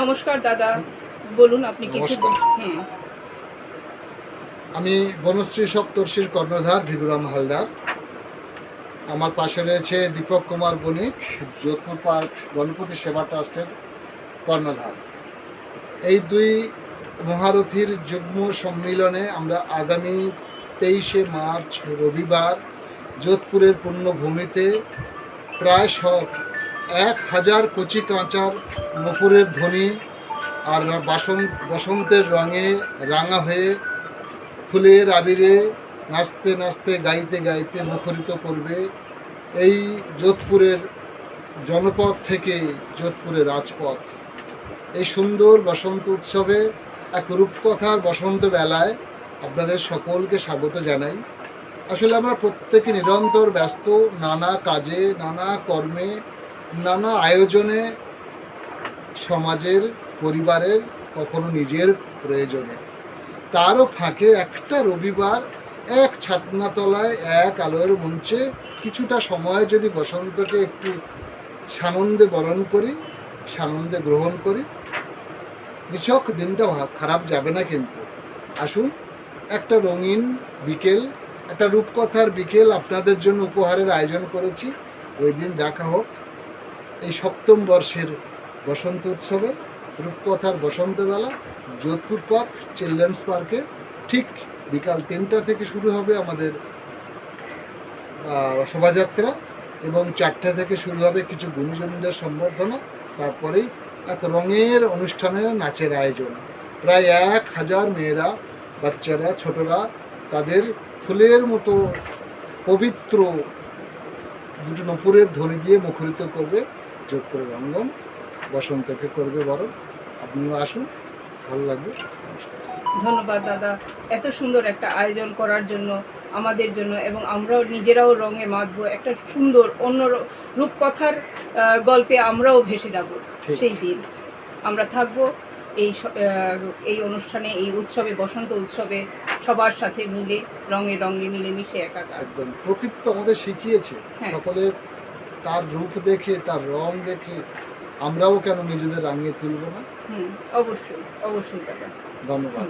নমস্কার দাদা, বলুন আপনি কিছু। হ্যাঁ, আমি বনশ্রী সপ্তর্ষির কর্ণধার ভিগুরাম হালদার। আমার পাশে রয়েছে দীপক কুমার বণিক, যোধপুর পার্ক গণপতি সেবা ট্রাস্টের কর্ণধার। এই দুই মহারথীর যুগ্ম সম্মিলনে আমরা আগামী 23শে মার্চ রবিবার যোধপুরের পূর্ণভূমিতে প্রায় 1000 কচি কাঁচার নপুরের ধ্বনি আর বসন্তের রঙে রাঙা হয়ে ফুলের আবিরে নাচতে নাচতে গাইতে গাইতে মুখরিত করবে এই যোধপুরের জনপদ থেকে যোধপুরের রাজপথ। এই সুন্দর বসন্ত উৎসবে এক রূপকথার বসন্ত বেলায় আপনাদের সকলকে স্বাগত জানাই। আসলে আমরা প্রত্যেকে নিরন্তর ব্যস্ত, নানা কাজে, নানা কর্মে, নানা আয়োজনে, সমাজের, পরিবারের, কখনো নিজের প্রয়োজনে। তারও ফাঁকে একটা রবিবার এক ছাতনাতলায় এক আলোর মঞ্চে কিছুটা সময় যদি বসন্তকে একটু সানন্দে বরণ করি, সানন্দে গ্রহণ করি, নিছক দিনটা খারাপ যাবে না। কিন্তু আসুন, একটা রঙিন বিকেল, একটা রূপকথার বিকেল আপনাদের জন্য উপহারের আয়োজন করেছি। ওই দিন দেখা হোক এই 7ম বর্ষের বসন্ত উৎসবে, রূপকথার বসন্তবেলা যোধপুর পার্ক চিলড্রেন্স পার্কে ঠিক বিকাল 3টা থেকে শুরু হবে আমাদের শোভাযাত্রা এবং 4টা থেকে শুরু হবে কিছু গুণীজনদের সম্বর্ধনা। তারপরেই এক রঙের অনুষ্ঠানের নাচের আয়োজন। প্রায় 1000 মেয়েরা, বাচ্চারা, ছোটরা তাদের ফুলের মতো পবিত্র দুটো নপুরের ধ্বনি দিয়ে মুখরিত করবে যোধপুরের অঙ্গন। বসন্তকে করবে বরণ। আপনিও আসুন, ভালো লাগবে। ধন্যবাদ দাদা, এত সুন্দর একটা আয়োজন করার জন্য, আমাদের জন্য, এবং আমরাও নিজেরাও রঙে মাতবো। একটা সুন্দর অন্য রূপকথার গল্পে আমরাও ভেসে যাব। সেই দিন আমরা থাকবো এই অনুষ্ঠানে, এই উৎসবে, বসন্ত উৎসবে সবার সাথে মিলে রঙে রঙে মিলেমিশে একাকার। একদম প্রকৃতি তো আমাদের শিখিয়েছে, সকলের তার রূপ দেখে, তার রং দেখে আমরাও কেন নিজেদের রাঙিয়ে তুলব না। অবশ্যই অবশ্যই দাদা, ধন্যবাদ।